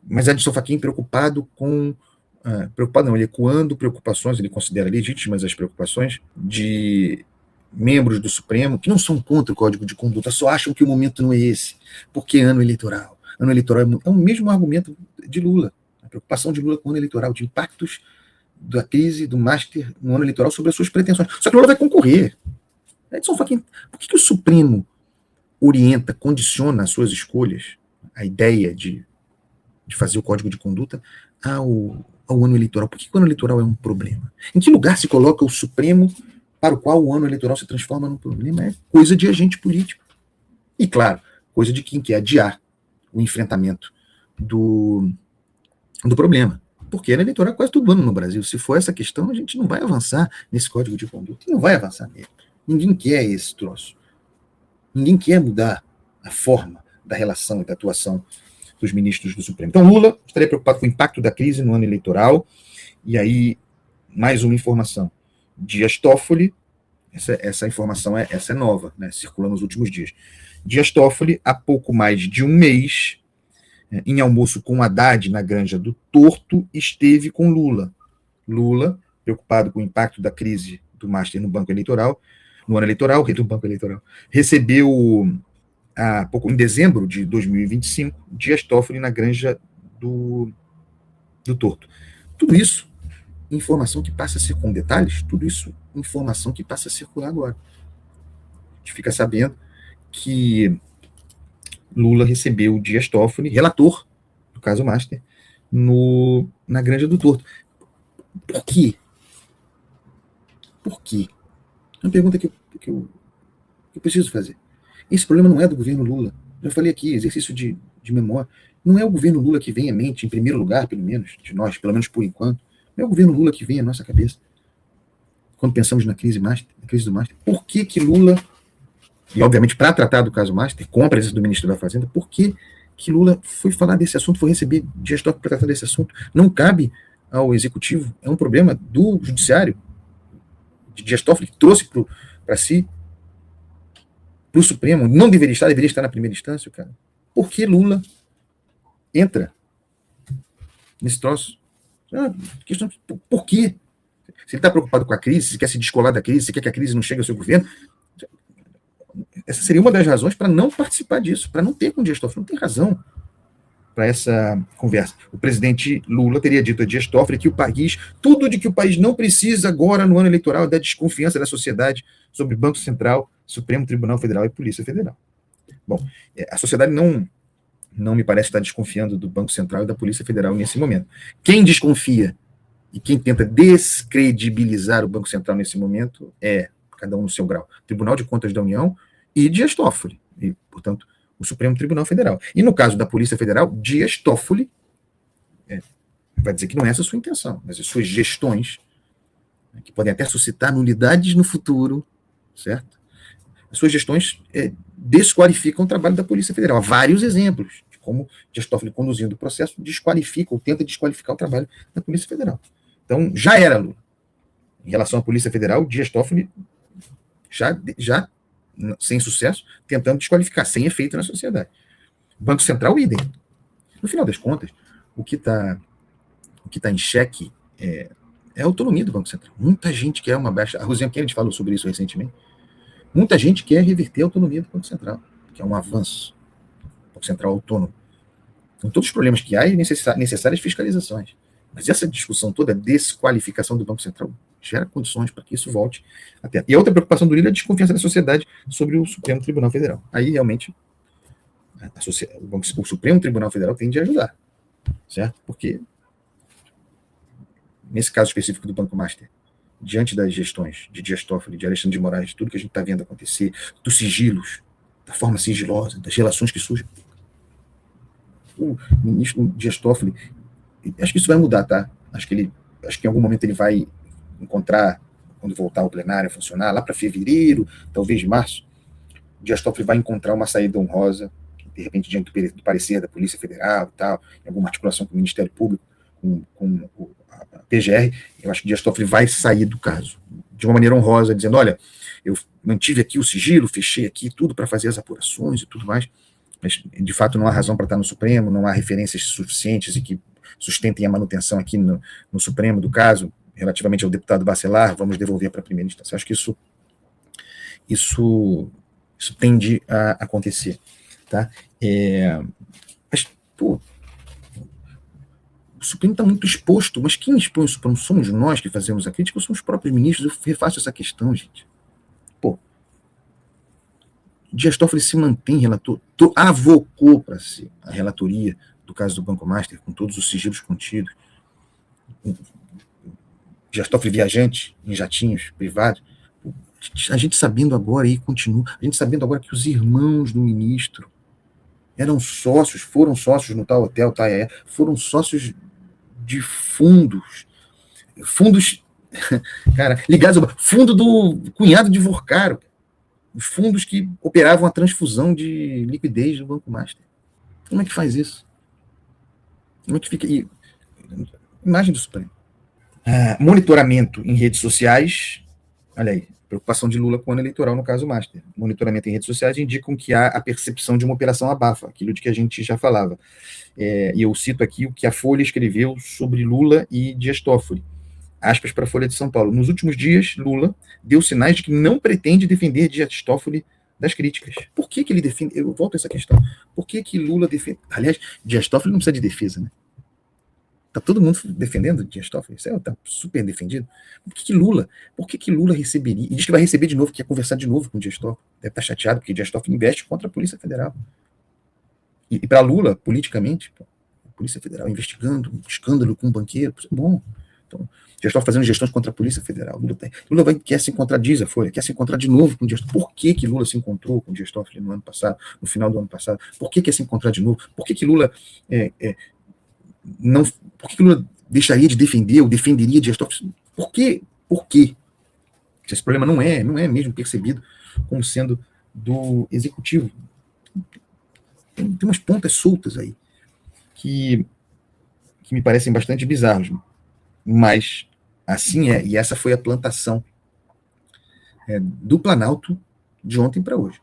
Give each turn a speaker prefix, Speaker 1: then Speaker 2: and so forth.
Speaker 1: Mas Edson Fachin preocupado com... preocupado não, ele ecoando preocupações, ele considera legítimas as preocupações de membros do Supremo que não são contra o Código de Conduta, só acham que o momento não é esse, porque é ano eleitoral. Ano eleitoral é o mesmo argumento de Lula, a preocupação de Lula com o ano eleitoral, de impactos da crise do Master no ano eleitoral sobre as suas pretensões. Só que Lula vai concorrer. Edson Fachin, por que o Supremo orienta, condiciona as suas escolhas, a ideia de fazer o Código de Conduta ao ano eleitoral? Por que o ano eleitoral é um problema? Em que lugar se coloca o Supremo para o qual o ano eleitoral se transforma num problema? É coisa de agente político. E, claro, coisa de quem quer adiar o enfrentamento do problema. Porque ano eleitoral é quase todo ano no Brasil. Se for essa questão, a gente não vai avançar nesse Código de Conduta. Não vai avançar nele. Ninguém quer esse troço. Ninguém quer mudar a forma da relação e da atuação dos ministros do Supremo. Então, Lula estaria preocupado com o impacto da crise no ano eleitoral. E aí, mais uma informação. Dias Toffoli, essa informação essa é nova, né, circula nos últimos dias. Dias Toffoli, há pouco mais de um mês, em almoço com Haddad na Granja do Torto, esteve com Lula. Lula, preocupado com o impacto da crise do Master no Banco Eleitoral, no ano eleitoral, do Banco Eleitoral, recebeu, em dezembro de 2025, Dias Toffoli na Granja do Torto. Tudo isso, informação que passa a ser, com detalhes, tudo isso, informação que passa a circular agora. A gente fica sabendo que Lula recebeu o Dias Toffoli, relator do caso Master, na Granja do Torto. Por quê? Por quê? É uma pergunta que eu preciso fazer. Esse problema não é do governo Lula. Já falei aqui, exercício de memória. Não é o governo Lula que vem à mente, em primeiro lugar, pelo menos, de nós, pelo menos por enquanto. Não é o governo Lula que vem à nossa cabeça. Quando pensamos na crise do Master. Por que Lula, e obviamente para tratar do caso Master, com a presença do ministro da Fazenda, por que Lula foi falar desse assunto, foi receber Dias Toffoli para tratar desse assunto? Não cabe ao Executivo, é um problema do Judiciário, de Dias Toffoli, que trouxe para si, para o Supremo, não deveria estar na primeira instância, cara. Por que Lula entra nesse troço? Por quê? Se ele está preocupado com a crise, se quer se descolar da crise, se quer que a crise não chegue ao seu governo, essa seria uma das razões para não participar disso, para não ter com Dias Toffoli. Não tem razão para essa conversa. O presidente Lula teria dito a Dias Toffoli que tudo de que o país não precisa agora no ano eleitoral é da desconfiança da sociedade sobre Banco Central, Supremo Tribunal Federal e Polícia Federal. Bom, a sociedade não me parece estar desconfiando do Banco Central e da Polícia Federal nesse momento. Quem desconfia e quem tenta descredibilizar o Banco Central nesse momento é, cada um no seu grau, Tribunal de Contas da União e Dias Toffoli, e, portanto, o Supremo Tribunal Federal. E no caso da Polícia Federal, Dias Toffoli vai dizer que não é essa a sua intenção, mas as suas gestões, que podem até suscitar nulidades no futuro, certo? As suas gestões desqualificam o trabalho da Polícia Federal. Há vários exemplos de como Dias Toffoli, conduzindo o processo, desqualifica ou tenta desqualificar o trabalho da Polícia Federal. Então, já era Lula. Em relação à Polícia Federal, Dias Toffoli já sem sucesso, tentando desqualificar, sem efeito na sociedade. Banco Central, idem. No final das contas, o que está em xeque é a autonomia do Banco Central. Muita gente quer uma baixa... A Rosinha Kennedy falou sobre isso recentemente. Muita gente quer reverter a autonomia do Banco Central, que é um avanço. O Banco Central autônomo. Com todos os problemas que há e necessárias fiscalizações. Mas essa discussão toda, desqualificação do Banco Central, gera condições para que isso volte até. E a outra preocupação do Lula é a desconfiança da sociedade sobre o Supremo Tribunal Federal. Aí, realmente, o Supremo Tribunal Federal tem de ajudar, certo? Porque, nesse caso específico do Banco Master, diante das gestões de Dias Toffoli, de Alexandre de Moraes, tudo que a gente está vendo acontecer, dos sigilos, da forma sigilosa, das relações que surgem, o ministro Dias Toffoli, acho que isso vai mudar, tá? Acho que em algum momento ele vai encontrar, quando voltar ao plenário a funcionar, lá para fevereiro, talvez março, Dias Toffoli vai encontrar uma saída honrosa, de repente, diante do parecer da Polícia Federal e tal, em alguma articulação com o Ministério Público, com a PGR, eu acho que Dias Toffoli vai sair do caso, de uma maneira honrosa, dizendo, olha, eu mantive aqui o sigilo, fechei aqui tudo para fazer as apurações e tudo mais, mas de fato não há razão para estar no Supremo, não há referências suficientes e que sustentem a manutenção aqui no Supremo do caso, relativamente ao deputado Bacelar, vamos devolver para a primeira instância. Eu acho que isso tende a acontecer. Tá? Mas, pô, o Supremo está muito exposto, mas quem expõe o Supremo somos nós que fazemos a crítica ou são os próprios ministros? Eu refaço essa questão, gente. Pô, Dias Toffoli se mantém relator, avocou para si a relatoria do caso do Banco Master, com todos os sigilos contidos. Dias Toffoli viajante em jatinhos privados. A gente sabendo agora, e continua, a gente sabendo agora que os irmãos do ministro eram sócios, foram sócios no tal hotel, foram sócios de fundos, cara, ligados ao fundo do cunhado de Vorcaro, os fundos que operavam a transfusão de liquidez do Banco Master. Como é que faz isso? Como é que fica? Imagem do Supremo. Monitoramento em redes sociais. Olha aí, preocupação de Lula com o ano eleitoral, no caso Master. Monitoramento em redes sociais indicam que há a percepção de uma operação abafa, aquilo de que a gente já falava. E eu cito aqui o que a Folha escreveu sobre Lula e Dias Toffoli. Aspas para a Folha de São Paulo. Nos últimos dias, Lula deu sinais de que não pretende defender Dias Toffoli das críticas. Por que ele defende? Eu volto a essa questão. Por que Lula defende? Aliás, Dias Toffoli não precisa de defesa, né? Tá todo mundo defendendo Dias Toffoli? Isso está super defendido. Por que Lula receberia? E diz que vai receber de novo, que quer conversar de novo com o Dias Toffoli. Deve estar chateado, porque Dias Toffoli investe contra a Polícia Federal. E para Lula, politicamente, a Polícia Federal investigando um escândalo com um banqueiro, isso é bom. Então, Dias Toffoli fazendo gestões contra a Polícia Federal. Lula quer se encontrar, diz a Folha, quer se encontrar de novo com o Dias Toffoli. Por que Lula se encontrou com o Dias Toffoli no ano passado, no final do ano passado? Por que quer se encontrar de novo? Por que Lula não? Por que Lula deixaria de defender ou defenderia Dias Toffoli? Por quê? Esse problema não é mesmo percebido como sendo do executivo. Tem umas pontas soltas aí que me parecem bastante bizarros, mas assim é, e essa foi a plantação do Planalto de ontem para hoje.